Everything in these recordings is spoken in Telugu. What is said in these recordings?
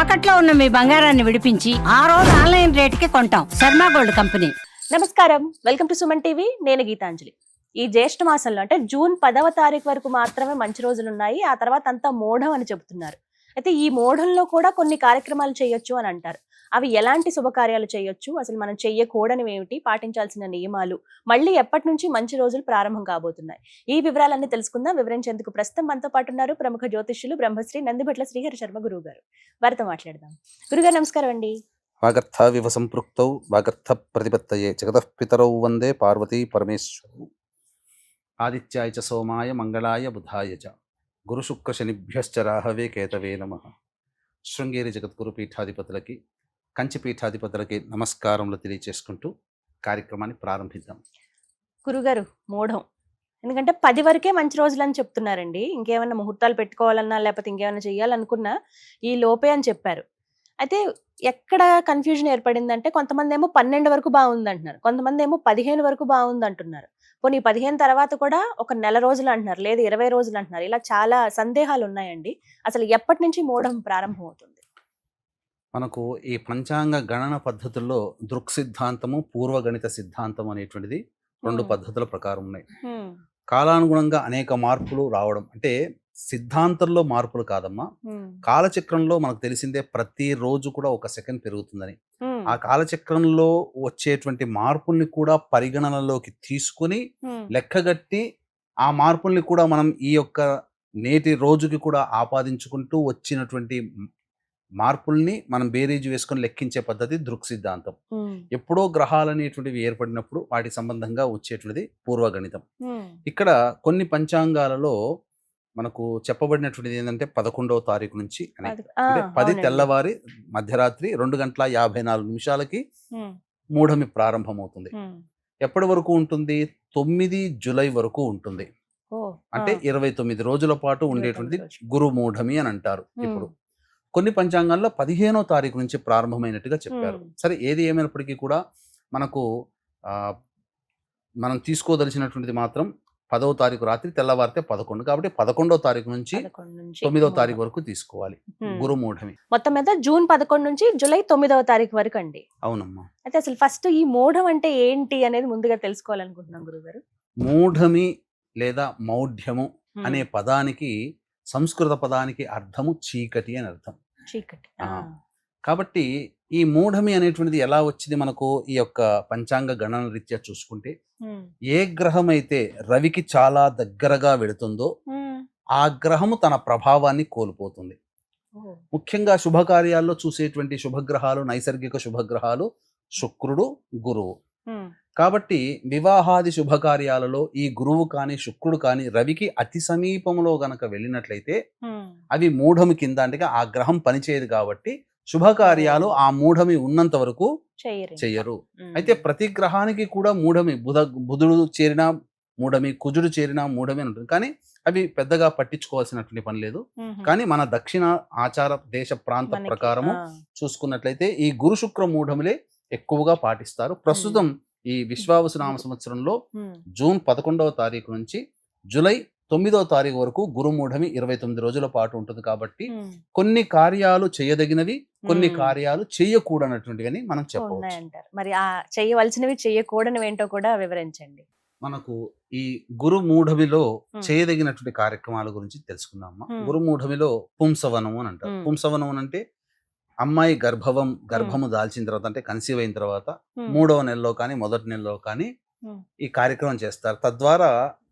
తాకట్లో ఉన్న మీ బంగారాన్ని విడిపించి ఆ రోజు ఆన్లైన్ రేటుకి కొంటాం. Sharma gold company. నమస్కారం, వెల్కమ్ టు సుమన్ టీవీ. నేను గీతాంజలి. ఈ జ్యేష్ఠ మాసంలో అంటే జూన్ 10వ తారీఖు వరకు మాత్రమే మంచి రోజులు ఉన్నాయి. ఆ తర్వాత అంతా మోఢం అని చెబుతున్నారు. అయితే ఈ మోఢంలో కూడా కొన్ని కార్యక్రమాలు చేయొచ్చు అని అంటారు. అవి ఎలాంటి శుభకార్యాలు చేయొచ్చు, అసలు మనం చెయ్యకూడనివి ఏమిటి, పాటించాల్సిన నియమాలు, మళ్ళీ ఎప్పటి నుంచి మంచి రోజులు ప్రారంభం కాబోతున్నాయి, ఈ వివరాలన్నీ తెలుసుకుందాం. వివరించేందుకు ప్రస్తుతం మనతో పాటు ఉన్నారు ప్రముఖ జ్యోతిష్యులు బ్రహ్మశ్రీ నందిభట్ల శ్రీహరి శర్మ గురువు గారు. వారితో మాట్లాడదాం. గురుగారు నమస్కారం అండి. వాగర్థావివ సంపృక్తౌ వాగర్థ ప్రతిపత్తయే జగతః పితరౌ వందే పార్వతీ పరమేశ్వరౌ. ఆదిత్యాయ చ సోమాయ మంగళాయ బుధాయ చ గురుశుక్ర శనిభ్యశ్చ రాహవే కేతవే నమః. శృంగేరి జగద్గురు పీఠాధిపతులకి, కంచి పీఠాధిపతులకి నమస్కారములు తెలియచేసుకుంటూ కార్యక్రమాన్ని ప్రారంభిద్దాం. గురుగారు, మోఢం ఎందుకంటే 10 వరకే మంచి రోజులు అని చెప్తున్నారండి. ఇంకేమైనా ముహూర్తాలు పెట్టుకోవాలన్నా లేకపోతే ఇంకేమైనా చెయ్యాలనుకున్నా ఈ లోపే అని చెప్పారు. అయితే ఎక్కడ కన్ఫ్యూజన్ ఏర్పడిందంటే కొంతమంది ఏమో 12 వరకు బాగుంది అంటున్నారు, కొంతమంది ఏమో 15 వరకు బాగుంది అంటున్నారు. పోనీ 15 తర్వాత కూడా ఒక నెల రోజులు అంటున్నారు, లేదు 20 రోజులు అంటున్నారు. ఇలా చాలా సందేహాలు ఉన్నాయండి. అసలు ఎప్పటి నుంచి మోఢం ప్రారంభం అవుతుంది? మనకు ఈ పంచాంగ గణన పద్ధతుల్లో దృక్ సిద్ధాంతము, పూర్వగణిత సిద్ధాంతం అనేటువంటిది రెండు పద్ధతుల ప్రకారం ఉన్నాయి. కాలానుగుణంగా అనేక మార్పులు రావడం అంటే సిద్ధాంతంలో మార్పులు కాదమ్మా, కాలచక్రంలో మనకు తెలిసిందే ప్రతి రోజు కూడా 1 సెకండ్ పెరుగుతుందని. ఆ కాలచక్రంలో వచ్చేటువంటి మార్పుల్ని కూడా పరిగణనలోకి తీసుకుని లెక్కగట్టి ఆ మార్పుల్ని కూడా మనం ఈ యొక్క నేటి రోజుకి కూడా ఆపాదించుకుంటూ వచ్చినటువంటి మార్పుల్ని మనం బేరీజు వేసుకొని లెక్కించే పద్ధతి దృక్ సిద్ధాంతం. ఎప్పుడో గ్రహాలు అనేటువంటివి ఏర్పడినప్పుడు వాటి సంబంధంగా వచ్చేటువంటిది పూర్వగణితం. ఇక్కడ కొన్ని పంచాంగాలలో మనకు చెప్పబడినటువంటిది ఏంటంటే 11వ తారీఖు నుంచి అంటే 10 తెల్లవారి మధ్యరాత్రి 2:54 మూఢమి ప్రారంభమవుతుంది. ఎప్పటి వరకు ఉంటుంది? 9 జూలై వరకు ఉంటుంది. అంటే 29 రోజుల పాటు ఉండేటువంటి గురు మూఢమి అని అంటారు. ఇప్పుడు కొన్ని పంచాంగాల్లో 15వ తారీఖు నుంచి ప్రారంభమైనట్టుగా చెప్పారు. సరే, ఏది ఏమైనప్పటికీ కూడా మనకు మనం తీసుకోదలిచినటువంటిది మాత్రం 10వ తారీఖు రాత్రి తెల్లవారితే 11, కాబట్టి 11వ తారీఖు నుంచి 9వ తారీఖు వరకు తీసుకోవాలి గురు మూఢమి. మొత్తం మీద జూన్ 11 నుంచి జూలై 9వ తారీఖు వరకు అండి. అవునమ్మా. అయితే అసలు ఫస్ట్ ఈ మోఢం అంటే ఏంటి అనేది ముందుగా తెలుసుకోవాలనుకుంటున్నాం గురుగారు. మూఢమి లేదా మౌఢ్యము అనే పదానికి, సంస్కృత పదానికి అర్థము చీకటి అని అర్థం. చీకటి. కాబట్టి ఈ మూఢమి అనేటువంటిది ఎలా వచ్చింది మనకు? ఈ యొక్క పంచాంగ గణన రీత్యా చూసుకుంటే, ఏ గ్రహం అయితే రవికి చాలా దగ్గరగా వెళుతుందో ఆ గ్రహము తన ప్రభావాన్ని కోల్పోతుంది. ముఖ్యంగా శుభకార్యాల్లో చూసేటువంటి శుభగ్రహాలు, నైసర్గిక శుభగ్రహాలు శుక్రుడు, గురువు. కాబట్టి వివాహాది శుభకార్యాలలో ఈ గురువు కానీ శుక్రుడు కానీ రవికి అతి సమీపంలో గనక వెళ్ళినట్లయితే అవి మూఢమి కింద, అంటే ఆ గ్రహం పనిచేయదు. కాబట్టి శుభకార్యాలు ఆ మూఢమి ఉన్నంత వరకు చెయ్యరు. అయితే ప్రతి గ్రహానికి కూడా మూఢమి, బుధుడు చేరినా మూఢమి, కుజుడు చేరినా మూఢమి అని ఉంటుంది. కానీ అవి పెద్దగా పట్టించుకోవాల్సినటువంటి పని లేదు. కానీ మన దక్షిణ ఆచార దేశ ప్రాంత ప్రకారము చూసుకున్నట్లయితే ఈ గురు శుక్ర మూఢములే ఎక్కువగా పాటిస్తారు. ప్రస్తుతం ఈ విశ్వావసు నామ సంవత్సరంలో జూన్ 11వ తారీఖు నుంచి జూలై 9వ తారీఖు వరకు గురుమూఢమి 29 రోజుల పాటు ఉంటుంది. కాబట్టి కొన్ని కార్యాలు చేయదగినవి, కొన్ని కార్యాలు చేయకూడనటువంటివి మనం చెప్పవచ్చు. మరి ఆ చేయవలసినవి చేయకూడనివి ఏంటో కూడా వివరించండి. మనకు ఈ గురుమూఢమిలో చేయదగినటువంటి కార్యక్రమాల గురించి తెలుసుకుందామా. గురుమూఢమిలో పుంసవనం అని అంటారు. పుంసవనం అంటే అమ్మాయి గర్భము దాల్చిన తర్వాత, అంటే కన్సీవ్ అయిన తర్వాత 3వ నెలలో కానీ 1వ నెలలో కానీ ఈ కార్యక్రమం చేస్తారు. తద్వారా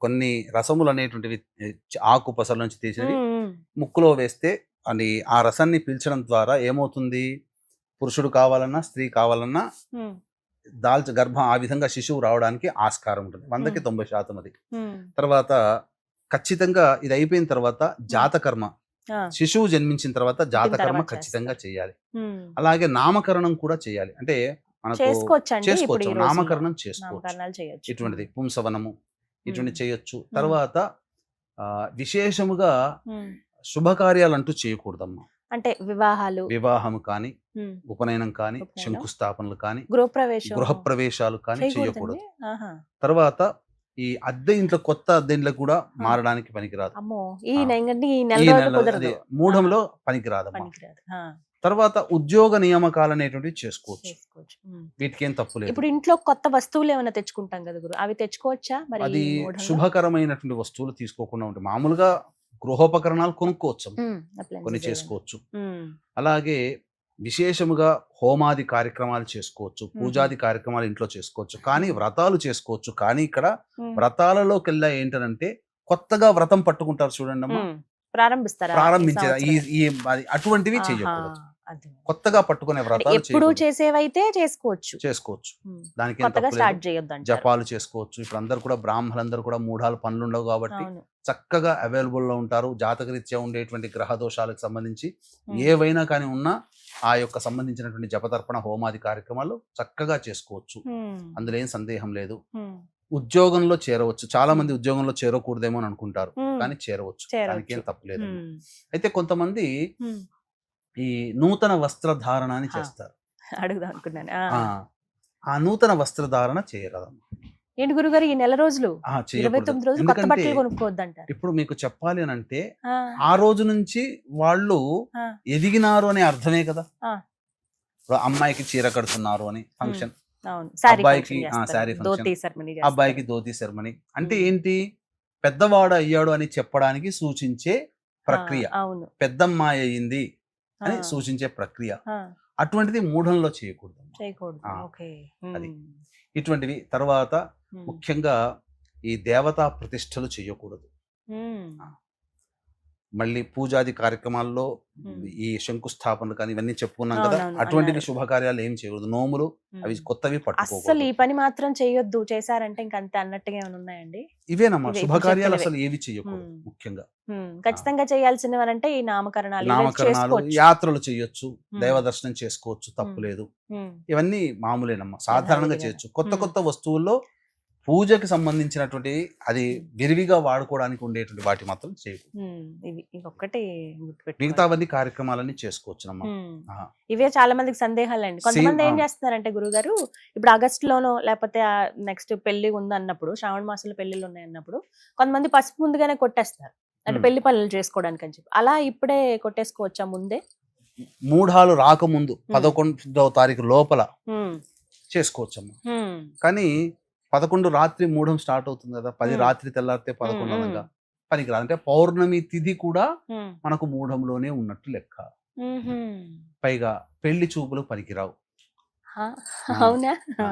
కొన్ని రసములు అనేటువంటివి ఆకు పసల నుంచి తీసినవి ముక్కులో వేస్తే అని ఆ రసాన్ని పీల్చడం ద్వారా ఏమవుతుంది? పురుషుడు కావాలన్నా స్త్రీ కావాలన్నా గర్భం ఆ విధంగా శిశువు రావడానికి ఆస్కారం ఉంటుంది. 100కి 90% అది. తర్వాత ఖచ్చితంగా ఇది అయిపోయిన తర్వాత జాతకర్మ, శిశువు జన్మించిన తర్వాత జాతకర్మ ఖచ్చితంగా చేయాలి. అలాగే నామకరణం కూడా చేయాలి. అంటే మనకు చేసుకోవచ్చు, నామకరణం చేసుకోవచ్చు. ఇటువంటిది పుంసవనము ఇటువంటి చేయొచ్చు. తర్వాత విశేషముగా శుభకార్యాలు అంటూ చేయకూడదమ్మా. అంటే వివాహము కానీ, ఉపనయనం కానీ, శంకుస్థాపనలు కానీ, గృహప్రవేశాలు కానీ చేయకూడదు. తర్వాత ఈ అద్దె ఇంట్లో, కొత్త అద్దె ఇంట్లో కూడా మారడానికి పనికిరాదు. మూఢంలో పనికిరాదు. తర్వాత ఉద్యోగ నియామకాలు అనేటువంటివి చేసుకోవచ్చు. చేసుకోవచ్చు. వీటికి ఏం తప్పు లేదు. ఇప్పుడు ఇంట్లో కొత్త వస్తువులు ఏమైనా తెచ్చుకుంటాం కదా గురు, అవి తెచ్చుకోవచ్చా మరి అది ఈ మూఢంలో? శుభకరమైనటువంటి వస్తువులు తీసుకోకుండా ఉంటాయి. మామూలుగా గృహోపకరణాలు కొనుక్కోవచ్చు, Appliances కొన్ని ఏమైనా. చేసుకోవచ్చు. ఉమ్, అలాగే విశేషముగా హోమాది కార్యక్రమాలు చేసుకోవచ్చు, పూజాది కార్యక్రమాలు ఇంట్లో చేసుకోవచ్చు, కానీ వ్రతాలు చేసుకోవచ్చు. కానీ ఇక్కడ ఉమ్, వ్రతాలలోకెల్లా ఏంటనంటే కొత్తగా వ్రతం పట్టుకుంటారు చూడండి అమ్మా, ఉమ్, ప్రారంభిస్తారా ఈ ప్రారంభించేది సంవత్సరం? అటువంటివి ఆహా, చేయకూడదు. అది. కొత్తగా పట్టుకునే అంటే వ్రతాలు ఎప్పుడు చేయకూడదు. చేసేవైతే చేసుకోవచ్చు. చేసుకోవచ్చు, ఉమ్, దానికి ఏం కొత్తగా తప్పు స్టార్ట్ లేదు. చేయొద్దు అంటారు. జపాలు చేసుకోవచ్చు. ఇప్పుడు అందరు కూడా బ్రాహ్మణులందరూ కూడా మూఢాలు పనులు ఉండవు కాబట్టి అవును. చక్కగా అవైలబుల్ లో ఉంటారు. జాతకరీత్యా ఉండేటువంటి గ్రహ దోషాలకు సంబంధించి ఉమ్, ఏవైనా కానీ ఉన్నా ఆ యొక్క సంబంధించినటువంటి జపతర్పణ హోమాది కార్యక్రమాలు చక్కగా చేసుకోవచ్చు. ఉమ్, అందులో ఏం సందేహం లేదు. ఉమ్, ఉద్యోగంలో చేరవచ్చు. చాలా మంది ఉద్యోగంలో చేరకూడదేమో అని అనుకుంటారు, ఉమ్, కానీ చేరవచ్చు. దానికి ఏం చేరవచ్చు. తప్పలేదు. ఉమ్, అయితే కొంతమంది ఉమ్, ఈ నూతన వస్త్రధారణ అని హా. చేస్తారు. అడుగుదాం అనుకున్నాను. ఆ ఆ నూతన వస్త్రధారణ చేయగలము. ఏంటి గురుగారు ఈ నెల రోజులు చేయకూడదు. 29 రోజులు కొత్త ఎందుకంటే బట్టలు కొనుక్కోవద్దు అంటారు. ఇప్పుడు మీకు చెప్పాలి అని అంటే ఆ, ఆ రోజు నుంచి వాళ్ళు ఆ, ఎదిగినారు అనే అర్థమే కదా. ఆ. ఇప్పుడు అమ్మాయికి చీర కడుతున్నారు అని ఫంక్షన్, అవును. శారీ అబ్బాయికి, ఫంక్షన్ చేస్తారు. శారీ ఫంక్షన్. ధోతి సెరమనీ చేస్తారు. అబ్బాయికి ధోతి సెరమనీ. అంటే ఉమ్. ఏంటి, పెద్దవాడు అయ్యాడు అని చెప్పడానికి సూచించే ప్రక్రియ. ఆ, అవును. పెద్దమ్మాయి అయ్యింది అని ఆ, సూచించే ప్రక్రియ. ఆ, అటువంటిది మూఢంలో చేయకూడదు. చేయకూడదు. ఆ, ఓకే. అది. ఉమ్, ఇటువంటివి తర్వాత ఉమ్, ముఖ్యంగా ఈ దేవతా ప్రతిష్టలు చేయకూడదు. ఉమ్, మళ్ళీ పూజాది కార్యక్రమాల్లో ఉమ్. ఈ శంకుస్థాపనలు కానీ ఇవన్నీ చెప్పుకున్నాం కదా, అవునవును, అటువంటివి అన్నారు. శుభకార్యాలు ఏం చేయకూడదు. నోములు అవి ఉమ్. కొత్తవి అస్సలు పట్టుకోకూడదు. ఈ పని మాత్రం చేయొద్దు, చేశారంటే ఇంక అంతే అన్నట్టుగా ఏమైనా ఉన్నాయండి? ఇవేనమ్మా ఇవే ఇప్పుడు శుభకార్యాలు, చెప్పినవే. అసలు ఏవి చేయకూడదు. ఉమ్. ముఖ్యంగా ఖచ్చితంగా చేయాల్సినవి అంటే ఈ నామకరణాలు ఇవే నామకరణాలు, చేసుకోవచ్చు. యాత్రలు చేయొచ్చు, ఉమ్, దైవ దర్శనం చేసుకోవచ్చు, తప్పు ఉమ్, లేదు. ఉమ్, ఇవన్నీ మామూలేనమ్మా, సాధారణంగా యథావిధిగా. చేయొచ్చు. కొత్త ఉమ్, కొత్త వస్తువుల్లో పూజకి సంబంధించినటువంటి అది ఉమ్, విరివిగా వాడుకోవడానికి ఉండేటువంటి వాటి మాత్రం చేయకూడదు. ఇవి ఇంకొకటి గుర్తుపెట్టుకోవాలి. మిగతావన్నీ కార్యక్రమాలన్నీ చేసుకోవచ్చునమ్మా. ఉమ్. ఆహా. ఇవే చాలా మందికి సందేహాలండి. కొంతమంది ఏం ఆ. చేస్తున్నారంటే గురుగారు, ఇప్పుడు ఆగస్టులోనో లేకపోతే నెక్స్ట్ పెళ్లి ఉంది అన్నప్పుడు, శ్రావణ మాసంలో పెళ్లిళ్ళు ఉన్నాయి అన్నప్పుడు కొంతమంది పసుపు ముందుగానే కొట్టేస్తారు, అంటే ఉమ్. పెళ్లి పనులు చేసుకోవడానికి అని చెప్పి. అలా ఇప్పుడే కొట్టేసుకోవచ్చా ముందే? మూఢాలు రాకముందు ఉమ్, 11వ తారీఖు లోపల ఉమ్, చేసుకోవచ్చమ్మా. ఉమ్, కానీ 11 రాత్రి మూఢం స్టార్ట్ అవుతుంది కదా, 10 ఉమ్, రాత్రి తెల్లారితే ఉమ్, 11 ఉమ్, అనగా పనికిరాదు. అంటే పౌర్ణమి తిథి కూడా ఉమ్, మనకు మూఢంలోనే ఉన్నట్టు లెక్క. ఉమ్హుం. పైగా పెళ్లి చూపులు పనికిరావు. హా, ఆ, అవునా? ఆ.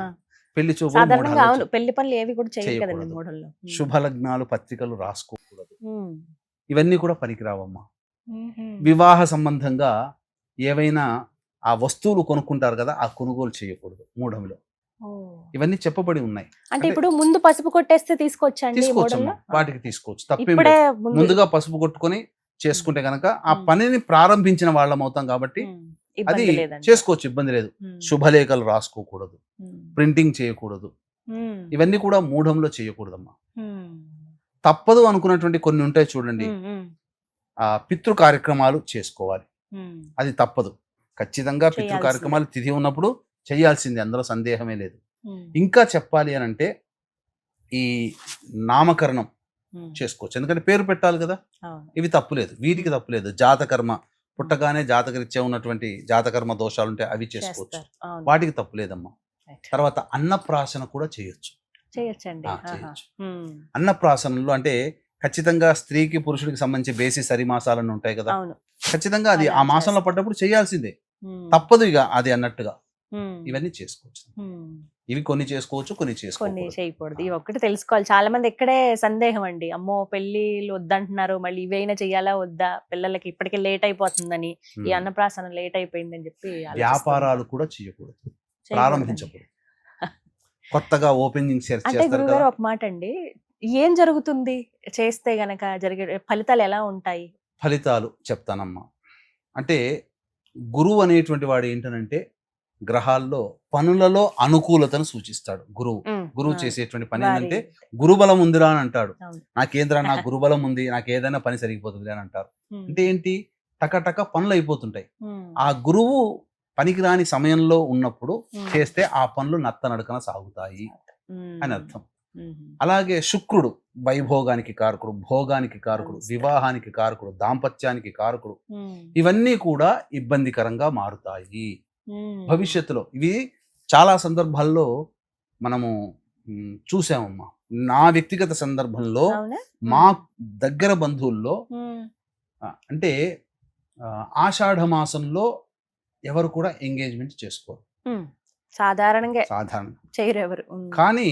పెళ్లి చూపులు సాధారణంగా మూఢాల్లో అవును, పెళ్లి పనులు ఏవి కూడా చేయరు కదండి చేయకూడదు. మూఢంలో. శుభలగ్నాలు పత్రికలు రాసుకోకూడదు. ఉమ్, ఇవన్నీ కూడా పనికిరావమ్మా. ఉమ్హుం. వివాహ సంబంధంగా ఏవైనా ఆ వస్తువులు కొనుక్కుంటారు కదా, ఆ కొనుగోలు చేయకూడదు మూఢంలో. ఓ. ఇవన్నీ చెప్పబడి ఉన్నాయి. అంటే అంటే ఇప్పుడు ముందు పసుపు కొట్టేస్తే తీసుకోవచ్చండి ఈ తీసుకోవచ్చమ్మా, మోడల్లో? వాటికి తీసుకోవచ్చు, తప్పేం ఇప్పుడే లేదు. ముందు ముందుగా పసుపు కొట్టుకొని చేసుకుంటే గనక ఆ ఉమ్. పనిని ప్రారంభించిన వాళ్ళం అవుతాం కాబట్టి ఉమ్, అది ఇబ్బంది లేదండి. చేసుకోవచ్చు, ఇబ్బంది లేదు. ఉమ్, శుభలేఖలు రాసుకోకూడదు, ఉమ్, ప్రింటింగ్ చేయకూడదు, ఉమ్, ఇవన్నీ కూడా మూఢంలో చేయకూడదమ్మా. ఉమ్, తప్పదు అనుకున్నటువంటి కొన్ని ఉంటాయి చూడండి, ఉమ్, ఉమ్, ఆ పితృ కార్యక్రమాలు చేసుకోవాలి, ఉమ్. అది తప్పదు. ఖచ్చితంగా పితృ చేయాల్సిందే. కార్యక్రమాలు తిథి ఉన్నప్పుడు చేయాల్సిందే, అందులో సందేహమే లేదు. ఉమ్, ఇంకా చెప్పాలి అని అంటే ఈ నామకరణం ఉమ్. చేసుకోవచ్చు, ఎందుకంటే పేరు పెట్టాలి కదా, అవును. ఇవి తప్పులేదు, వీటికి తప్పులేదు. జాతకర్మ, పుట్టగానే జాతకరీత్యా ఉన్నటువంటి జాతకర్మ దోషాలు ఉంటే అవి చేసుకోవచ్చు, చేస్తారు. అవును. వాటికి తప్పులేదమ్మా. Right. తర్వాత అన్నప్రాసన కూడా చేయొచ్చు. చేయొచ్చండి. ఆహా. చేయొచ్చు. ఉమ్, అన్నప్రాసనలో అంటే ఖచ్చితంగా స్త్రీకి పురుషుడికి సంబంధించి బేసి సరిమాసాలను ఉంటాయి కదా, అవును. ఖచ్చితంగా అది అలా ఆ మాసంలో చేస్తారు. పడ్డప్పుడు చేయాల్సిందే, ఉమ్, తప్పదు ఇక అది అన్నట్టుగా. ఉమ్, ఇవన్నీ చేసుకోవచ్చు, ఉమ్. ఇవి కొన్ని చేసుకోవచ్చు, కొన్ని కొన్ని చేసుకోకూడదు. చేయకూడదు. ఇవి ఒక్కటి తెలుసుకోవాలి. చాలా మంది ఇక్కడే సందేహం అండి, అమ్మో పెళ్లిళ్ళు వద్దంటున్నారు, మళ్ళీ ఇవైనా చెయ్యాలా వద్దా, పిల్లలకి ఇప్పటికే లేట్ అయిపోతుందని, ఈ ఉమ్. అన్నప్రాసన లేట్ అయిపోయిందని చెప్పి వ్యాపారాలు కూడా చేయకూడదు, ప్రారంభించకూడదు. కొత్తగా ఓపెనింగ్ అంటే చేస్తారు గురుగారు కదా, ఒక మాట అండి, ఏం జరుగుతుంది చేస్తే గనక జరిగే ఫలితాలు ఎలా ఉంటాయి? ఫలితాలు చెప్తానమ్మా. అంటే గురువు అనేటువంటి వాడు ఏంటనంటే గ్రహాల్లో పనులలో అనుకూలతను సూచిస్తాడు. గురువు ఉమ్, గురువు ఆ, చేసేటువంటి పని వారి ఏంటంటే గురుబలం ఉందిరా అని అంటాడు. అవును. నాకేంద్రా నాకు గురుబలం ఉంది, నాకు ఏదైనా పని సరిగిపోతుంది అని అంటారు. ఉమ్, అంటే ఏంటి, టక పనులు అయిపోతుంటాయి. ఉమ్, ఆ గురువు పనికిరాని సమయంలో ఉన్నప్పుడు ఉమ్, చేస్తే ఆ పనులు నత్తనడకన సాగుతాయి ఉమ్. అని అర్థం. అలాగే శుక్రుడు వైభోగానికి కారకుడు, భోగానికి కారకుడు, నమస్తే. వివాహానికి కారకుడు, దాంపత్యానికి కారకుడు. ఇవన్నీ కూడా ఇబ్బందికరంగా మారుతాయి భవిష్యత్తులో. ఇవి చాలా సందర్భాల్లో మనము చూసామమ్మా. నా వ్యక్తిగత సందర్భంలో అవునా మా దగ్గర బంధువుల్లో అంటే ఆషాఢ మాసంలో ఎవరు కూడా ఎంగేజ్మెంట్ చేసుకోరు సాధారణంగా సాధారణ. చేయరు ఎవరు. కానీ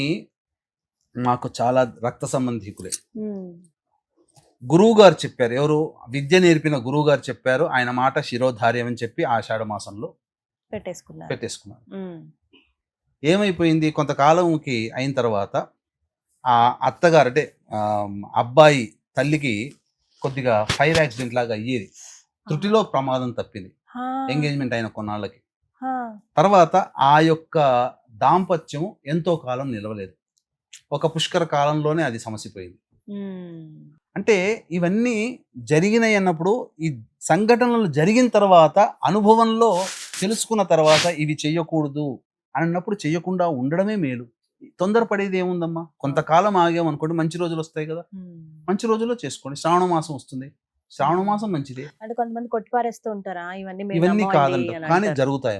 మాకు చాలా రక్త సంబంధికులే. గురువు గారు చెప్పారు, ఎవరు విద్య నేర్పిన గురువు గారు చెప్పారు, ఆయన మాట శిరోధార్యం అని చెప్పి ఆషాఢ మాసంలో పెట్టేసుకున్నారు. ఏమైపోయింది, కొంతకాలంకి అయిన తర్వాత ఆ అత్తగారు అంటే అబ్బాయి తల్లికి కొద్దిగా ఫైర్ యాక్సిడెంట్ లాగా అయ్యేది, త్రుటిలో ప్రమాదం తప్పింది ఎంగేజ్మెంట్ అయిన కొన్నాళ్ళకి. తర్వాత ఆ యొక్క దాంపత్యం ఎంతో కాలం నిలవలేదు, ఒక పుష్కర కాలంలోనే అది సమసిపోయింది. అంటే ఇవన్నీ జరిగినాయి అన్నప్పుడు, ఈ సంఘటనలు జరిగిన తర్వాత అనుభవంలో తెలుసుకున్న తర్వాత ఇవి చెయ్యకూడదు అన్నప్పుడు చెయ్యకుండా ఉండడమే మేలు. తొందరపడేది ఏముందమ్మా, కొంతకాలం ఆగామనుకోండి మంచి రోజులు వస్తాయి కదా, మంచి రోజుల్లో చేసుకోండి. శ్రావణ మాసం వస్తుంది, శ్రావణ మాసం మంచిదే. అంటే కొంతమంది కొట్టిపారేస్తూ ఉంటారా ఇవన్నీ కాదంట, కానీ జరుగుతాయి.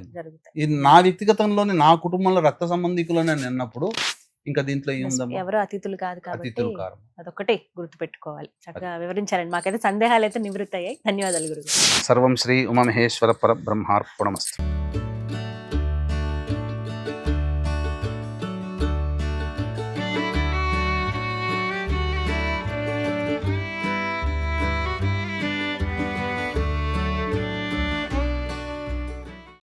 ఇది నా వ్యక్తిగతంలోనే, నా కుటుంబంలో రక్త సంబంధికులోనే అన్నప్పుడు ఇంకా దీంట్లో ఏముందమ్మా, ఎవరు అతిథులు కాదు కాబట్టి అతిథులు కారు. అదొకటి గుర్తు పెట్టుకోవాలి. చక్కగా వివరించారండి, మాకైతే సందేహాలు అయితే నివృత్తి అయ్యాయి. ధన్యవాదాలు గురుగారు. సర్వం శ్రీ ఉమామహేశ్వర పరబ్రహ్మార్పణమస్తు.